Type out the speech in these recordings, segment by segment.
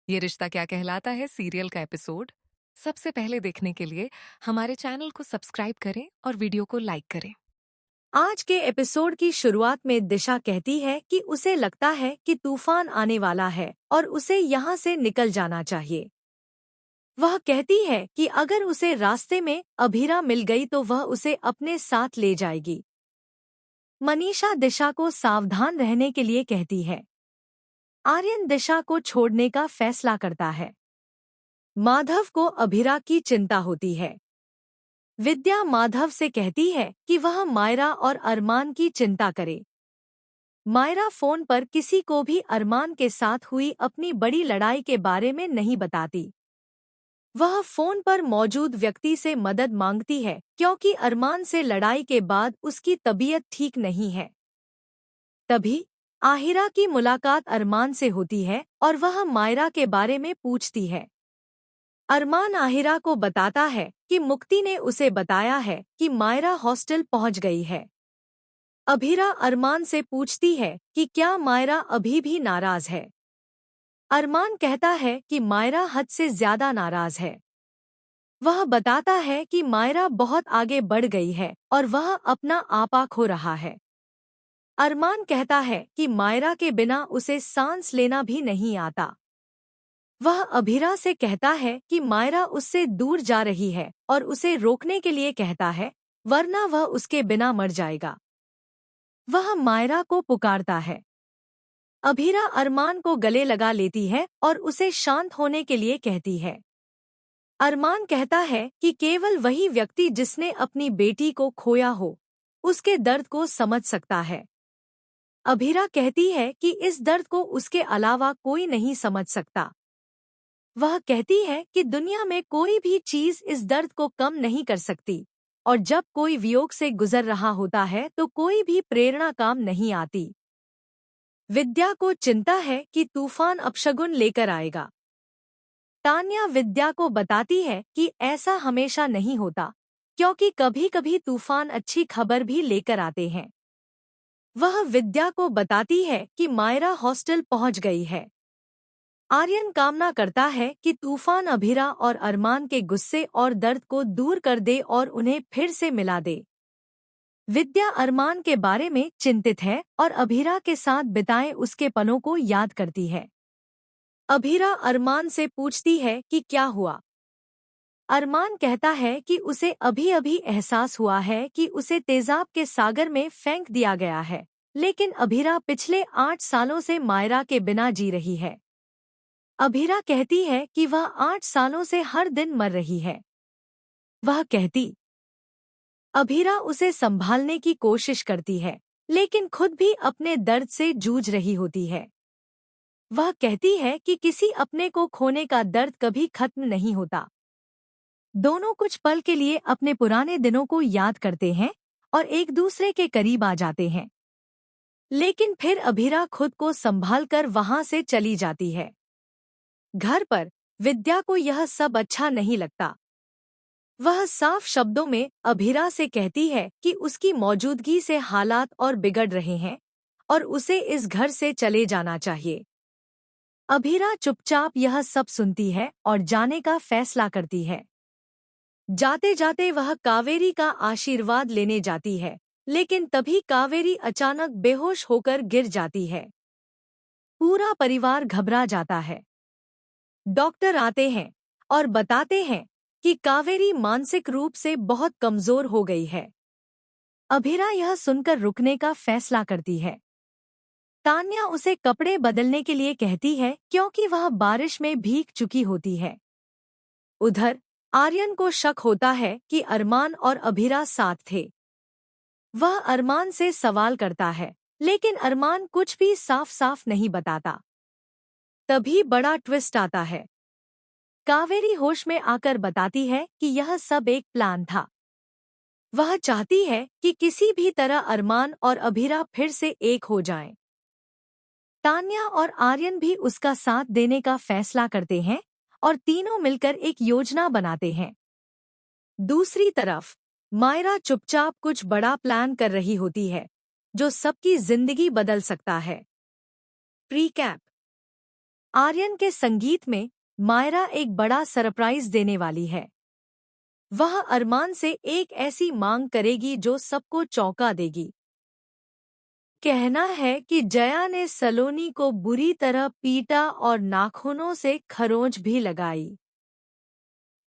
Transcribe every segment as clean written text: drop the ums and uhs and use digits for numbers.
ये रिश्ता क्या कहलाता है सीरियल का एपिसोड सबसे पहले देखने के लिए हमारे चैनल को सब्सक्राइब करें और वीडियो को लाइक करें। आज के एपिसोड की शुरुआत में दिशा कहती है कि उसे लगता है कि तूफान आने वाला है और उसे यहाँ से निकल जाना चाहिए। वह कहती है कि अगर उसे रास्ते में अभीरा मिल गई तो वह उसे अपने साथ ले जाएगी। मनीषा दिशा को सावधान रहने के लिए कहती है। आर्यन दिशा को छोड़ने का फैसला करता है। माधव को अभीरा की चिंता होती है। विद्या माधव से कहती है कि वह मायरा और अरमान की चिंता करे। मायरा फोन पर किसी को भी अरमान के साथ हुई अपनी बड़ी लड़ाई के बारे में नहीं बताती। वह फोन पर मौजूद व्यक्ति से मदद मांगती है क्योंकि अरमान से लड़ाई के बाद उसकी तबीयत ठीक नहीं है। तभी आहिरा की मुलाकात अरमान से होती है और वह मायरा के बारे में पूछती है। अरमान आहिरा को बताता है कि मुक्ति ने उसे बताया है कि मायरा हॉस्टल पहुंच गई है। अभीरा अरमान से पूछती है कि क्या मायरा अभी भी नाराज है। अरमान कहता है कि मायरा हद से ज्यादा नाराज है। वह बताता है कि मायरा बहुत आगे बढ़ गई है और वह अपना आपा खो रहा है। अरमान कहता है कि मायरा के बिना उसे सांस लेना भी नहीं आता। वह अभीरा से कहता है कि मायरा उससे दूर जा रही है और उसे रोकने के लिए कहता है, वरना वह उसके बिना मर जाएगा। वह मायरा को पुकारता है। अभीरा अरमान को गले लगा लेती है और उसे शांत होने के लिए कहती है। अरमान कहता है कि केवल वही व्यक्ति जिसने अपनी बेटी को खोया हो, उसके दर्द को समझ सकता है। अभीरा कहती है कि इस दर्द को उसके अलावा कोई नहीं समझ सकता। वह कहती है कि दुनिया में कोई भी चीज इस दर्द को कम नहीं कर सकती और जब कोई वियोग से गुजर रहा होता है तो कोई भी प्रेरणा काम नहीं आती। विद्या को चिंता है कि तूफान अपशगुन लेकर आएगा। तान्या विद्या को बताती है कि ऐसा हमेशा नहीं होता क्योंकि कभी-कभी तूफान अच्छी खबर भी लेकर आते हैं। वह विद्या को बताती है कि मायरा हॉस्टल पहुंच गई है। आर्यन कामना करता है कि तूफान अभीरा और अरमान के गुस्से और दर्द को दूर कर दे और उन्हें फिर से मिला दे। विद्या अरमान के बारे में चिंतित है और अभीरा के साथ बिताए उसके पलों को याद करती है। अभीरा अरमान से पूछती है कि क्या हुआ। अरमान कहता है कि उसे अभी-अभी एहसास हुआ है कि उसे तेजाब के सागर में फेंक दिया गया है, लेकिन अभीरा पिछले 8 सालों से मायरा के बिना जी रही है। अभीरा कहती है कि वह 8 सालों से हर दिन मर रही है। वह कहती अभीरा उसे संभालने की कोशिश करती है, लेकिन खुद भी अपने दर्द से जूझ रही होती है। वह कहती है कि किसी अपने को खोने का दर्द कभी खत्म नहीं होता। दोनों कुछ पल के लिए अपने पुराने दिनों को याद करते हैं और एक दूसरे के करीब आ जाते हैं। लेकिन फिर अभीरा खुद को संभालकर वहां से चली जाती है। घर पर विद्या को यह सब अच्छा नहीं लगता। वह साफ शब्दों में अभीरा से कहती है कि उसकी मौजूदगी से हालात और बिगड़ रहे हैं और उसे इस घर से चले जाना चाहिए। अभीरा चुपचाप यह सब सुनती है और जाने का फैसला करती है। जाते जाते वह कावेरी का आशीर्वाद लेने जाती है, लेकिन तभी कावेरी अचानक बेहोश होकर गिर जाती है। पूरा परिवार घबरा जाता है। डॉक्टर आते हैं और बताते हैं कि कावेरी मानसिक रूप से बहुत कमजोर हो गई है। अभीरा यह सुनकर रुकने का फैसला करती है। तान्या उसे कपड़े बदलने के लिए कहती है क्योंकि वह बारिश में भीग चुकी होती है। उधर आर्यन को शक होता है कि अरमान और अभीरा साथ थे। वह अरमान से सवाल करता है, लेकिन अरमान कुछ भी साफ साफ नहीं बताता। तभी बड़ा ट्विस्ट आता है। कावेरी होश में आकर बताती है कि यह सब एक प्लान था। वह चाहती है कि किसी भी तरह अरमान और अभीरा फिर से एक हो जाएं। तान्या और आर्यन भी उसका साथ देने का फैसला करते हैं और तीनों मिलकर एक योजना बनाते हैं। दूसरी तरफ मायरा चुपचाप कुछ बड़ा प्लान कर रही होती है, जो सबकी जिंदगी बदल सकता है। प्रीकैप आर्यन के संगीत में मायरा एक बड़ा सरप्राइज देने वाली है। वह अरमान से एक ऐसी मांग करेगी जो सबको चौंका देगी। कहना है कि जया ने सलोनी को बुरी तरह पीटा और नाखूनों से खरोंच भी लगाई।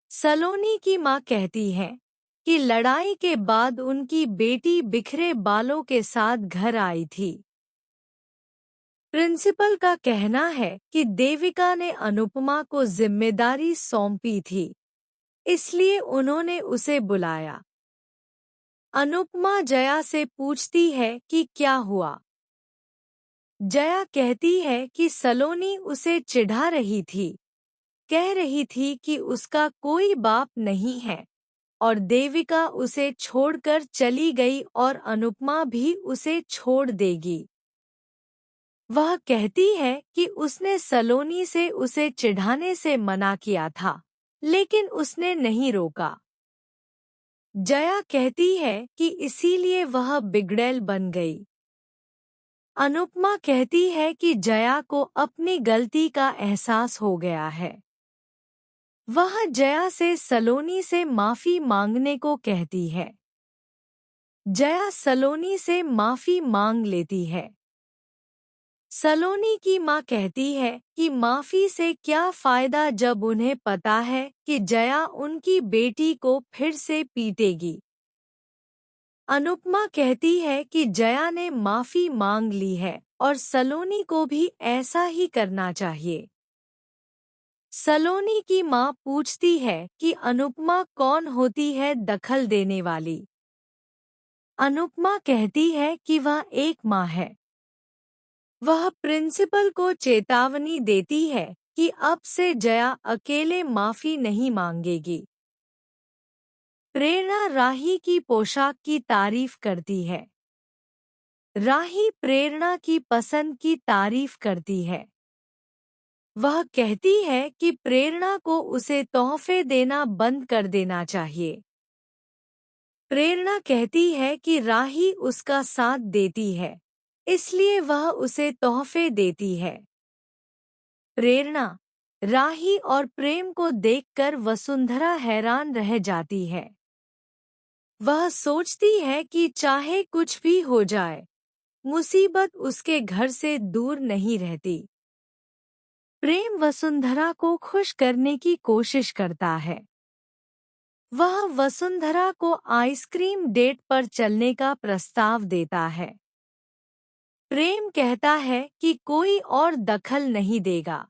सलोनी की मां कहती है कि लड़ाई के बाद उनकी बेटी बिखरे बालों के साथ घर आई थी। प्रिंसिपल का कहना है कि देविका ने अनुपमा को जिम्मेदारी सौंपी थी, इसलिए उन्होंने उसे बुलाया। अनुपमा जया से पूछती है कि क्या हुआ। जया कहती है कि सलोनी उसे चिढ़ा रही थी, कह रही थी कि उसका कोई बाप नहीं है और देविका उसे छोड़कर चली गई और अनुपमा भी उसे छोड़ देगी। वह कहती है कि उसने सलोनी से उसे चिढ़ाने से मना किया था, लेकिन उसने नहीं रोका। जया कहती है कि इसीलिए वह बिगड़ैल बन गई। अनुपमा कहती है कि जया को अपनी गलती का एहसास हो गया है। वह जया से सलोनी से माफी मांगने को कहती है। जया सलोनी से माफी मांग लेती है। सलोनी की मां कहती है कि माफी से क्या फायदा जब उन्हें पता है कि जया उनकी बेटी को फिर से पीटेगी। अनुपमा कहती है कि जया ने माफी मांग ली है और सलोनी को भी ऐसा ही करना चाहिए। सलोनी की मां पूछती है कि अनुपमा कौन होती है दखल देने वाली। अनुपमा कहती है कि वह एक मां है। वह प्रिंसिपल को चेतावनी देती है कि अब से जया अकेले माफी नहीं मांगेगी। प्रेरणा राही की पोशाक की तारीफ करती है। राही प्रेरणा की पसंद की तारीफ करती है। वह कहती है कि प्रेरणा को उसे तोहफे देना बंद कर देना चाहिए। प्रेरणा कहती है कि राही उसका साथ देती है, इसलिए वह उसे तोहफे देती है। प्रेरणा, राही और प्रेम को देखकर वसुंधरा हैरान रह जाती है। वह सोचती है कि चाहे कुछ भी हो जाए, मुसीबत उसके घर से दूर नहीं रहती। प्रेम वसुंधरा को खुश करने की कोशिश करता है। वह वसुंधरा को आइसक्रीम डेट पर चलने का प्रस्ताव देता है। प्रेम कहता है कि कोई और दखल नहीं देगा।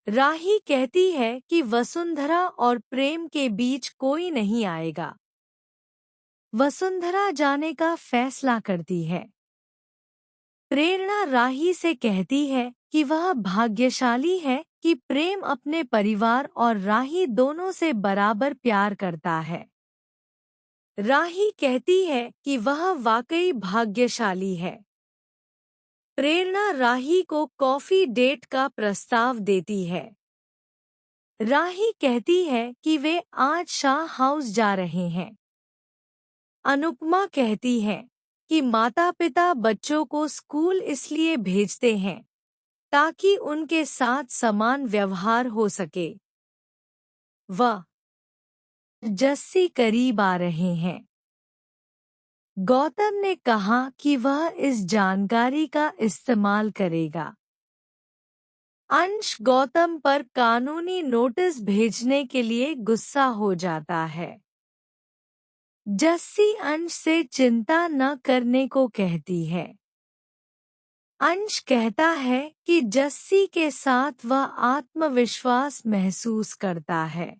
राही कहती है कि वसुंधरा और प्रेम के बीच कोई नहीं आएगा। वसुंधरा जाने का फैसला करती है। प्रेरणा राही से कहती है कि वह भाग्यशाली है कि प्रेम अपने परिवार और राही दोनों से बराबर प्यार करता है। राही कहती है कि वह वाकई भाग्यशाली है। प्रेरणा राही को कॉफी डेट का प्रस्ताव देती है। राही कहती है कि वे आज शाह हाउस जा रहे हैं। अनुपमा कहती है कि माता-पिता बच्चों को स्कूल इसलिए भेजते हैं ताकि उनके साथ समान व्यवहार हो सके। वह जस्सी करीब आ रहे हैं। गौतम ने कहा कि वह इस जानकारी का इस्तेमाल करेगा। अंश गौतम पर कानूनी नोटिस भेजने के लिए गुस्सा हो जाता है। जस्सी अंश से चिंता न करने को कहती है। अंश कहता है कि जस्सी के साथ वह आत्मविश्वास महसूस करता है।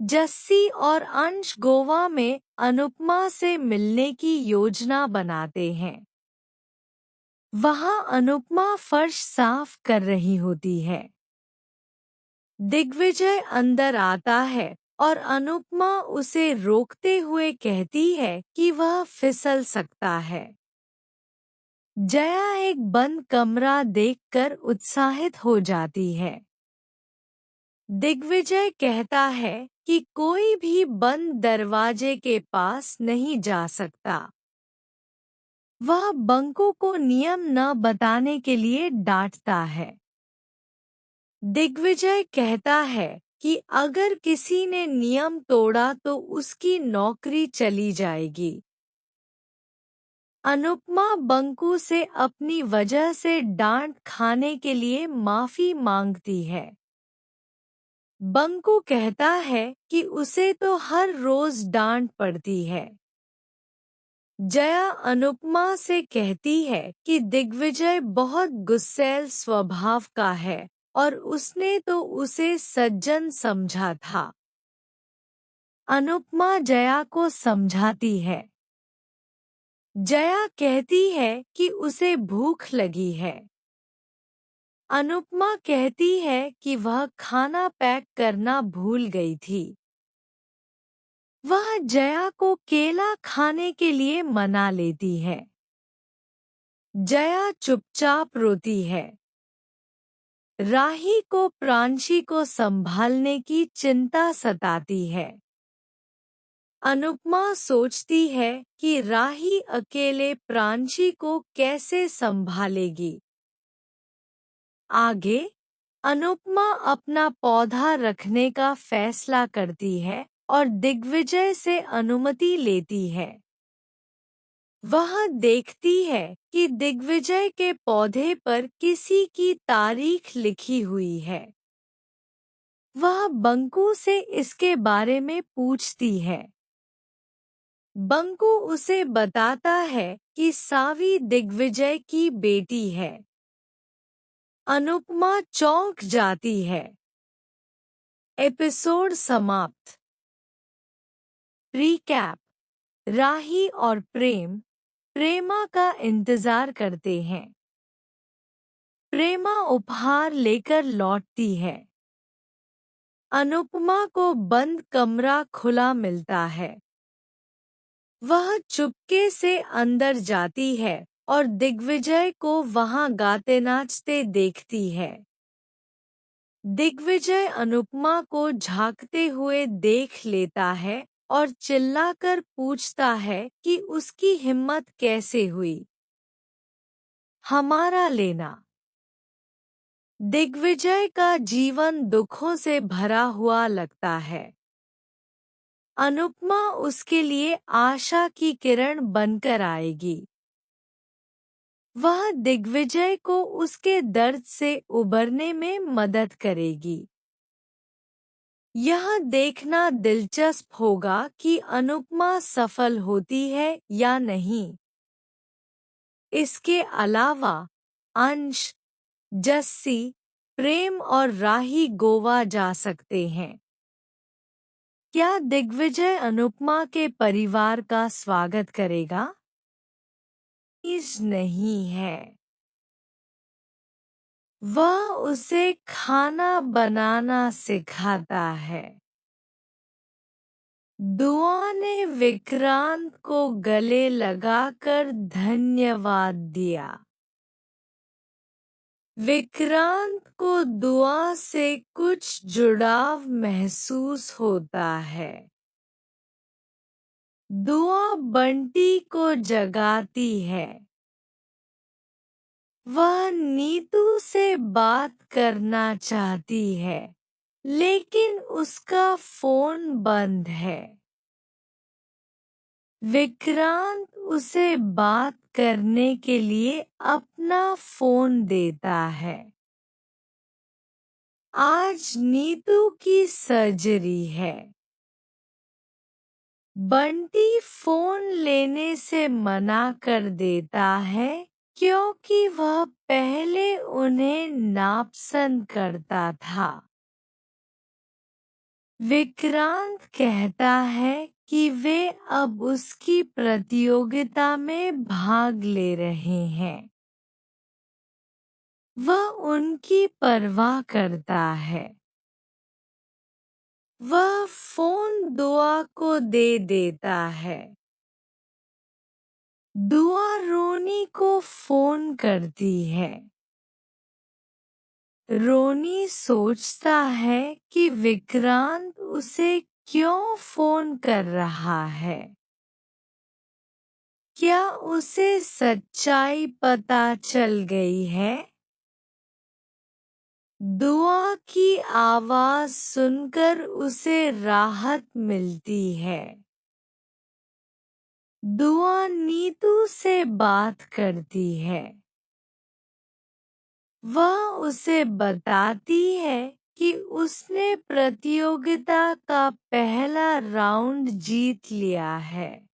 जस्सी और अंश गोवा में अनुपमा से मिलने की योजना बनाते हैं। वहां अनुपमा फर्श साफ कर रही होती है। दिग्विजय अंदर आता है और अनुपमा उसे रोकते हुए कहती है कि वह फिसल सकता है। जया एक बंद कमरा देखकर उत्साहित हो जाती है। दिग्विजय कहता है कि कोई भी बंद दरवाजे के पास नहीं जा सकता। वह बंकू को नियम न बताने के लिए डांटता है। दिग्विजय कहता है कि अगर किसी ने नियम तोड़ा तो उसकी नौकरी चली जाएगी। अनुपमा बंकू से अपनी वजह से डांट खाने के लिए माफी मांगती है। बंकू कहता है कि उसे तो हर रोज डांट पड़ती है। जया अनुपमा से कहती है कि दिग्विजय बहुत गुस्सैल स्वभाव का है और उसने तो उसे सज्जन समझा था। अनुपमा जया को समझाती है। जया कहती है कि उसे भूख लगी है। अनुपमा कहती है कि वह खाना पैक करना भूल गई थी। वह जया को केला खाने के लिए मना लेती है। जया चुपचाप रोती है। राही को प्रांशी को संभालने की चिंता सताती है। अनुपमा सोचती है कि राही अकेले प्रांशी को कैसे संभालेगी। आगे अनुपमा अपना पौधा रखने का फैसला करती है और दिग्विजय से अनुमति लेती है। वह देखती है कि दिग्विजय के पौधे पर किसी की तारीख लिखी हुई है। वह बंकू से इसके बारे में पूछती है। बंकू उसे बताता है कि सावी दिग्विजय की बेटी है। अनुपमा चौंक जाती है। एपिसोड समाप्त। रिकैप। राही और प्रेमा का इंतजार करते हैं। प्रेमा उपहार लेकर लौटती है। अनुपमा को बंद कमरा खुला मिलता है। वह चुपके से अंदर जाती है और दिग्विजय को वहां गाते नाचते देखती है। दिग्विजय अनुपमा को झांकते हुए देख लेता है और चिल्लाकर पूछता है कि उसकी हिम्मत कैसे हुई हमारा लेना। दिग्विजय का जीवन दुखों से भरा हुआ लगता है। अनुपमा उसके लिए आशा की किरण बनकर आएगी। वह दिग्विजय को उसके दर्द से उबरने में मदद करेगी। यह देखना दिलचस्प होगा कि अनुपमा सफल होती है या नहीं। इसके अलावा अंश, जस्सी, प्रेम और राही गोवा जा सकते हैं। क्या दिग्विजय अनुपमा के परिवार का स्वागत करेगा? इस नहीं है। वह उसे खाना बनाना सिखाता है। दुआ ने विक्रांत को गले लगाकर धन्यवाद दिया। विक्रांत को दुआ से कुछ जुड़ाव महसूस होता है। दुआ बंटी को जगाती है। वह नीतू से बात करना चाहती है, लेकिन उसका फोन बंद है। विक्रांत उसे बात करने के लिए अपना फोन देता है। आज नीतू की सर्जरी है। बंटी फोन लेने से मना कर देता है क्योंकि वह पहले उन्हें नापसंद करता था। विक्रांत कहता है कि वे अब उसकी प्रतियोगिता में भाग ले रहे हैं। वह उनकी परवाह करता है। वह फोन दुआ को दे देता है। दुआ रोनी को फोन करती है। रोनी सोचता है कि विक्रांत उसे क्यों फोन कर रहा है। क्या उसे सच्चाई पता चल गई है? दुआ की आवाज सुनकर उसे राहत मिलती है। दुआ नीतू से बात करती है। वह उसे बताती है कि उसने प्रतियोगिता का पहला राउंड जीत लिया है।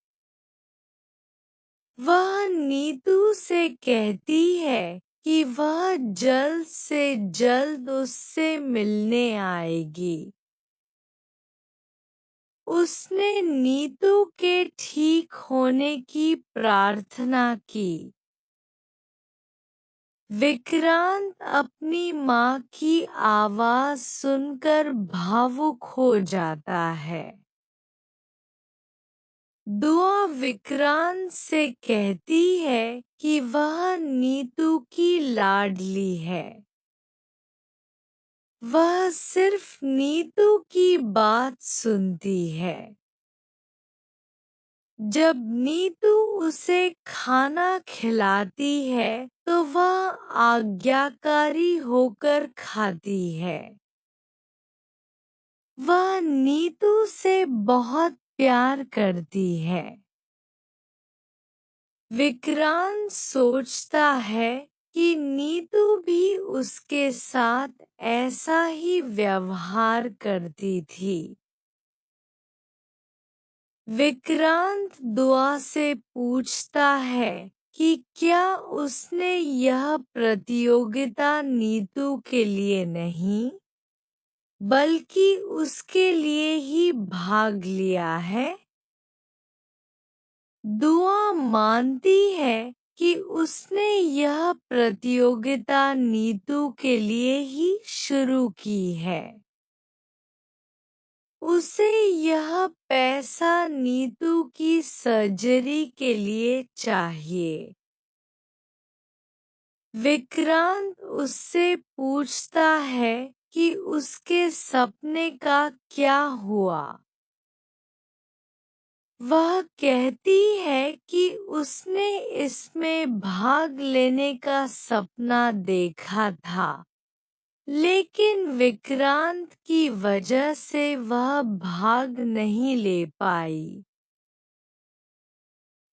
वह नीतू से कहती है कि वह जल्द से जल्द उससे मिलने आएगी। उसने नीतू के ठीक होने की प्रार्थना की। विक्रांत अपनी माँ की आवाज सुनकर भावुक हो जाता है। दुआ विक्रांत से कहती है कि वह नीतू की लाडली है। वह सिर्फ नीतू की बात सुनती है। जब नीतू उसे खाना खिलाती है तो वह आज्ञाकारी होकर खाती है। वह नीतू से बहुत प्यार करती है। विक्रांत सोचता है कि नीतू भी उसके साथ ऐसा ही व्यवहार करती थी। विक्रांत दुआ से पूछता है कि क्या उसने यह प्रतियोगिता नीतू के लिए नहीं, बल्कि उसके लिए ही भाग लिया है? दुआ मानती है कि उसने यह प्रतियोगिता नीतू के लिए ही शुरू की है। उसे यह पैसा नीतू की सर्जरी के लिए चाहिए। विक्रांत उससे पूछता है कि उसके सपने का क्या हुआ। वह कहती है कि उसने इसमें भाग लेने का सपना देखा था, लेकिन विक्रांत की वजह से वह भाग नहीं ले पाई।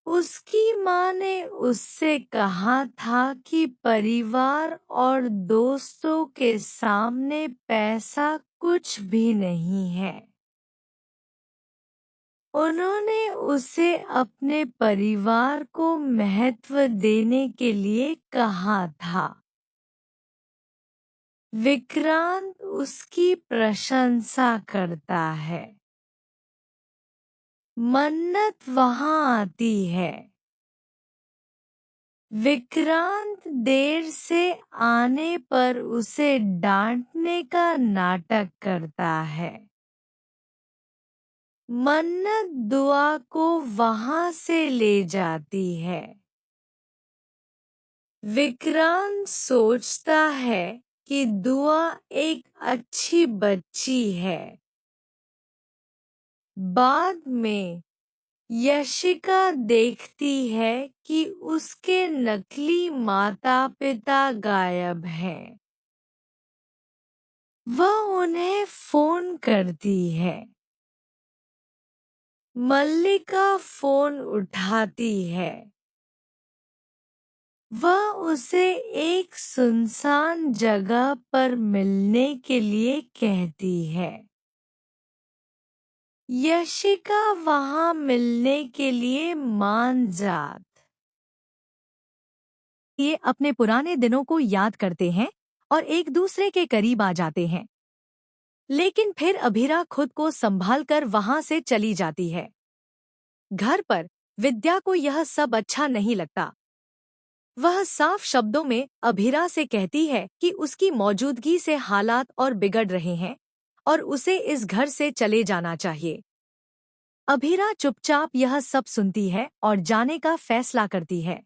उसकी माँ ने उससे कहा था कि परिवार और दोस्तों के सामने पैसा कुछ भी नहीं है। उन्होंने उसे अपने परिवार को महत्व देने के लिए कहा था। विक्रांत उसकी प्रशंसा करता है। मन्नत वहां आती है। विक्रांत देर से आने पर उसे डांटने का नाटक करता है। मन्नत दुआ को वहां से ले जाती है। विक्रांत सोचता है कि दुआ एक अच्छी बच्ची है। बाद में यशिका देखती है कि उसके नकली माता-पिता गायब हैं। वह उन्हें फोन करती है। मल्लिका फोन उठाती है। वह उसे एक सुनसान जगह पर मिलने के लिए कहती है। यशिका वहां मिलने के लिए मान जात। ये अपने पुराने दिनों को याद करते हैं और एक दूसरे के करीब आ जाते हैं। लेकिन फिर अभीरा खुद को संभालकर वहां से चली जाती है। घर पर विद्या को यह सब अच्छा नहीं लगता। वह साफ शब्दों में अभीरा से कहती है कि उसकी मौजूदगी से हालात और बिगड़ रहे हैं और उसे इस घर से चले जाना चाहिए। अभीरा चुपचाप यह सब सुनती है और जाने का फैसला करती है।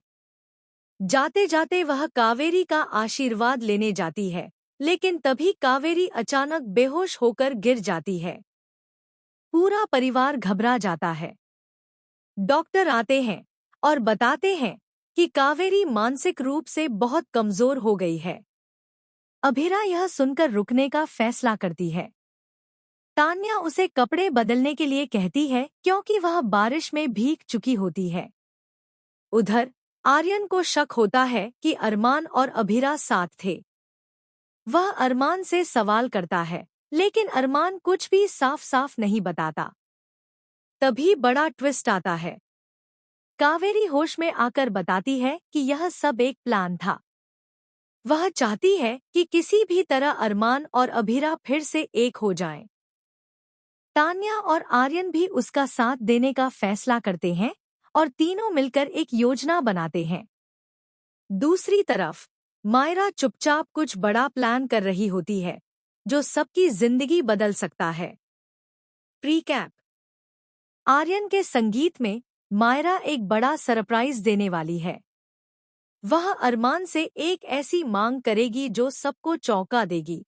जाते जाते वह कावेरी का आशीर्वाद लेने जाती है, लेकिन तभी कावेरी अचानक बेहोश होकर गिर जाती है। पूरा परिवार घबरा जाता है। डॉक्टर आते हैं और बताते हैं कि कावेरी मानसिक रूप से बहुत कमजोर हो गई है। अभिरा यह सुनकर रुकने का फैसला करती है। तान्या उसे कपड़े बदलने के लिए कहती है क्योंकि वह बारिश में भीग चुकी होती है। उधर आर्यन को शक होता है कि अरमान और अभिरा साथ थे। वह अरमान से सवाल करता है, लेकिन अरमान कुछ भी साफ साफ नहीं बताता। तभी बड़ा ट्विस्ट आता है। कावेरी होश में आकर बताती है कि यह सब एक प्लान था। वह चाहती है कि किसी भी तरह अरमान और अभिरा फिर से एक हो जाएं। तान्या और आर्यन भी उसका साथ देने का फैसला करते हैं और तीनों मिलकर एक योजना बनाते हैं। दूसरी तरफ मायरा चुपचाप कुछ बड़ा प्लान कर रही होती है, जो सबकी जिंदगी बदल सकता है। प्रीकैप। आर्यन के संगीत में मायरा एक बड़ा सरप्राइज देने वाली है। वह अरमान से एक ऐसी मांग करेगी जो सबको चौंका देगी।